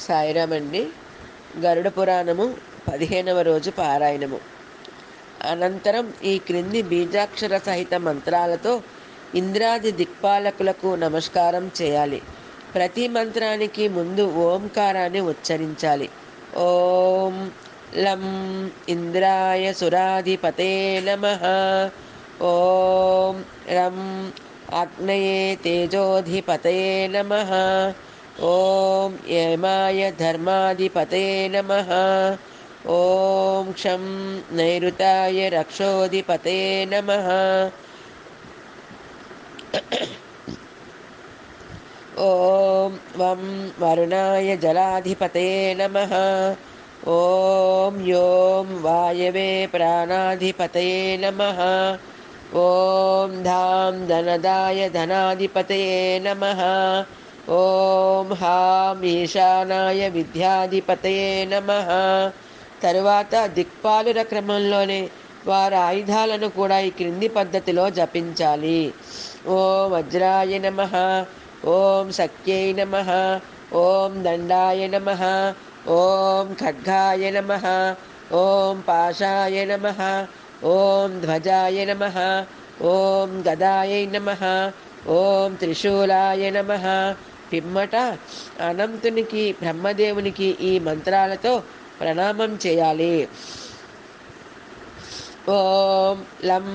సాయిరామ్ అండి. గరుడ పురాణము 15వ రోజు పారాయణము. అనంతరం ఈ క్రింది బీజాక్షర సహిత మంత్రాలతో ఇంద్రాది దిక్పాలకులకు నమస్కారం చేయాలి. ప్రతి మంత్రానికి ముందు ఓంకారాన్ని ఉచ్చరించాలి. ఓం లం ఇంద్రాయ సురాధిపతే నమః. ఓం రం ఆగ్నయే తేజోధిపతయే నమః. ఓం యమాయ ధర్మాధిపతే నమః. ఓం క్షం నైరుతాయ రక్షోధిపతే నమః. ఓం వం వరుణాయ జలాధిపతే నమః. ఓం యోం వాయవే ప్రాణాధిపతయే నమః. ఓం ధాం ధనదాయ ధనాధిపతయే నమః. ఓం హాం ఈశానాయ విద్యాధిపతయే నమః. తరువాత దిక్పాలుర క్రమంలోనే వారి ఆయుధాలను కూడా ఈ క్రింది పద్ధతిలో జపించాలి. ఓం వజ్రాయ నమః. ఓం శక్త్యై నమః. ఓం దండాయ నమః. ఓం ఖడ్గాయ నమః. ఓం పాశాయ నమః. ఓం ధ్వజాయ నమః. ఓం గదాయై నమః. ఓం త్రిశూలాయ నమః. పిమ్మట అనంతునికి బ్రహ్మదేవునికి ఈ మంత్రాలతో ప్రణామం చేయాలి. ఓం లం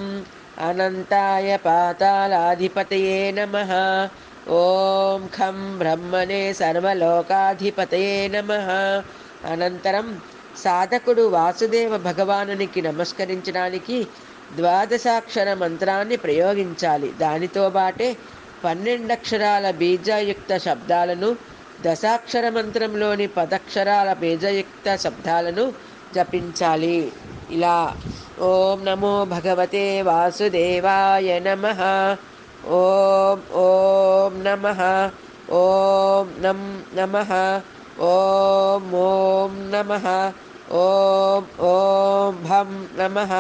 అనంతాయ పాతాళాధిపతయే నమః. ఓం ఖం బ్రహ్మణే సర్వలోకాధిపతయే నమః. అనంతరం సాధకుడు వాసుదేవ భగవానునికి నమస్కరించడానికి ద్వాదశాక్షర మంత్రాన్ని ప్రయోగించాలి. దానితో బాటే 12 అక్షరాల బీజయుక్త శబ్దాలను, దశాక్షర మంత్రంలోని 10 అక్షరాల బీజయుక్త శబ్దాలను జపించాలి. ఇలా ఓం నమో భగవతే వాసుదేవాయ నమః. ఓం ఓం నమః. ఓం నం నమః. ఓం ఓం నమః. ఓం ఓం భం నమః.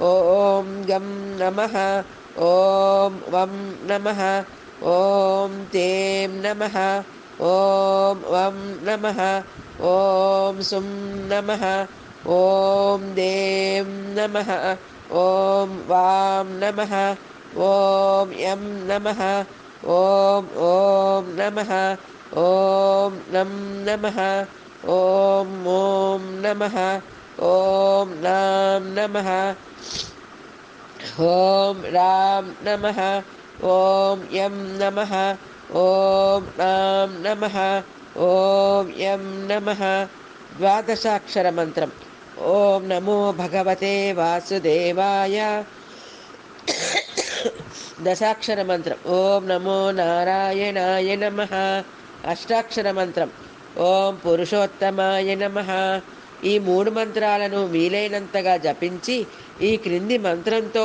ఓం గం నమః. ఓం వం నమః. ఓం తేం నమః. ఓం వం నమః. ఓం సుం నమః. ఓం దేం నమః. ఓం వాం నమః. ఓం యం నమః. ఓం ఓం నమః. ఓం నం నమః. ఓం ఓం నమః. ఓం నాం నమః. ఓం రాం నమః. ఓం యం నమః. ఓం నాం నమః. ఓం యం నమః. ద్వాదశాక్షర మంత్రం. ఓం నమో భగవతే వాసుదేవాయ. దశాక్షర మంత్రం. ఓం నమో నారాయణాయ నమః. అష్టాక్షర మంత్రం. ఓం పురుషోత్తమాయ నమః. ఈ 3 మంత్రాలను వీలైనంతగా జపించి ఈ క్రింది మంత్రంతో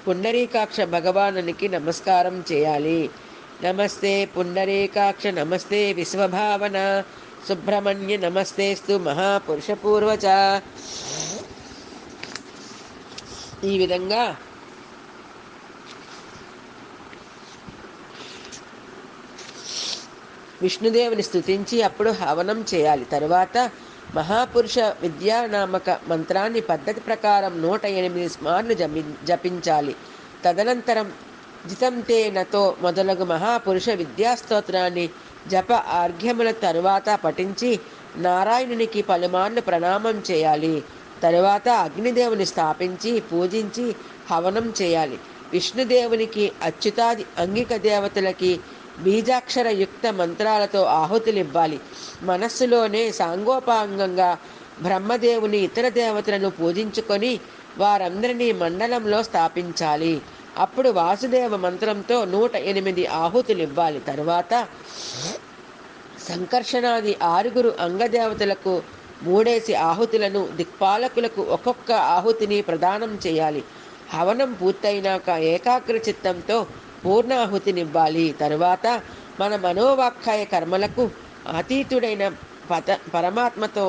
పుండరీకాక్ష భగవానునికి నమస్కారం చేయాలి. నమస్తే పుండరీకాక్ష, నమస్తే విశ్వభావన, సుబ్రహ్మణ్య నమస్తేస్తు మహాపురుష పూర్వచ. ఈ విధంగా విష్ణుదేవుని స్తుతించి అప్పుడు హవనం చేయాలి. తరువాత మహాపురుష విద్యానామక మంత్రాన్ని పద్ధతి ప్రకారం 108 మార్లు జపించాలి. తదనంతరం జితంతే నతో మొదలగు మహాపురుష విద్యాస్తోత్రాన్ని జప ఆర్ఘ్యముల తరువాత పఠించి నారాయణునికి పలుమార్లు ప్రణామం చేయాలి. తరువాత అగ్నిదేవుని స్థాపించి పూజించి హవనం చేయాలి. విష్ణుదేవునికి, అచ్యుతాది అంగిక దేవతలకి బీజాక్షర యుక్త మంత్రాలతో ఆహుతులివ్వాలి. మనస్సులోనే సాంగోపాంగంగా బ్రహ్మదేవుని, ఇతర దేవతలను పూజించుకొని వారందరినీ మండలంలో స్థాపించాలి. అప్పుడు వాసుదేవ మంత్రంతో 108 ఆహుతులివ్వాలి. తరువాత సంకర్షణాది 6 అంగదేవతలకు 3 ఆహుతులను, దిక్పాలకులకు ఒక్కొక్క ఆహుతిని ప్రదానం చేయాలి. హవనం పూర్తయినాక ఏకాగ్ర చిత్తంతో పూర్ణాహుతినివ్వాలి. తరువాత మన మనోవాక్కాయ కర్మలకు అతీతుడైన పరమాత్మతో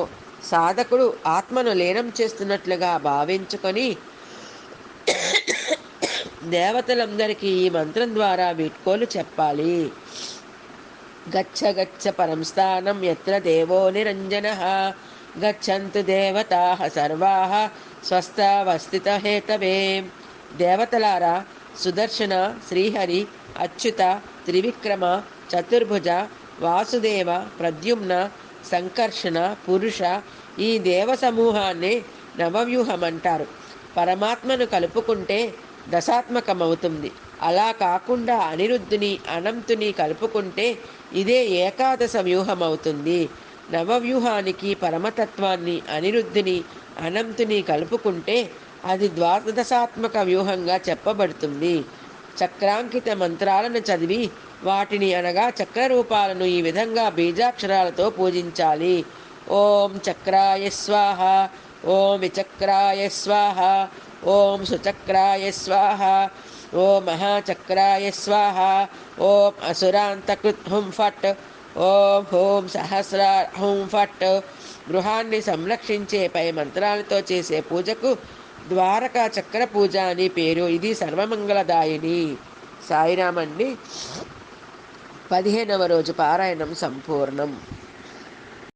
సాధకుడు ఆత్మను లీనం చేస్తున్నట్లుగా భావించుకొని దేవతలందరికీ ఈ మంత్రం ద్వారా వీడ్కోలు చెప్పాలి. గచ్చ గచ్చ పరం స్థానం యత్ర దేవో నిరంజనః గచ్చంతు దేవతాః సర్వాః స్వస్థావస్థితహేతవే. దేవతలారా, సుదర్శన, శ్రీహరి, అచ్యుత, త్రివిక్రమ, చతుర్భుజ, వాసుదేవ, ప్రద్యుమ్న, సంకర్షణ, పురుష, ఈ దేవ సమూహాన్నే నవవ్యూహమంటారు. పరమాత్మను కలుపుకుంటే దశాత్మకమవుతుంది. అలా కాకుండా అనిరుద్ధుని, అనంతుని కలుపుకుంటే ఇదే ఏకాదశ వ్యూహమవుతుంది. నవవ్యూహానికి పరమతత్వాన్ని, అనిరుద్ధుని, అనంతుని కలుపుకుంటే అది ద్వాదశాత్మక వ్యూహంగా చెప్పబడుతుంది. చక్రాంకిత మంత్రాలను చదివి వాటిని అనగా చక్రరూపాలను ఈ విధంగా బీజాక్షరాలతో పూజించాలి. ఓం చక్రాయ స్వాహ, ఓం విచక్రాయ స్వాహ, ఓం సుచక్రాయ స్వాహ, ఓం మహాచక్రాయ స్వాహ, ఓం అసురాంతకృత్ హుం ఫట్, ఓం హోం సహస్ర హుం ఫట్. గృహాన్ని సంరక్షించే పై మంత్రాలతో చేసే పూజకు ద్వారకా చక్ర పూజ అని పేరు. ఇది సర్వమంగళదాయిని. సాయిరామండి. 15వ రోజు పారాయణం సంపూర్ణం.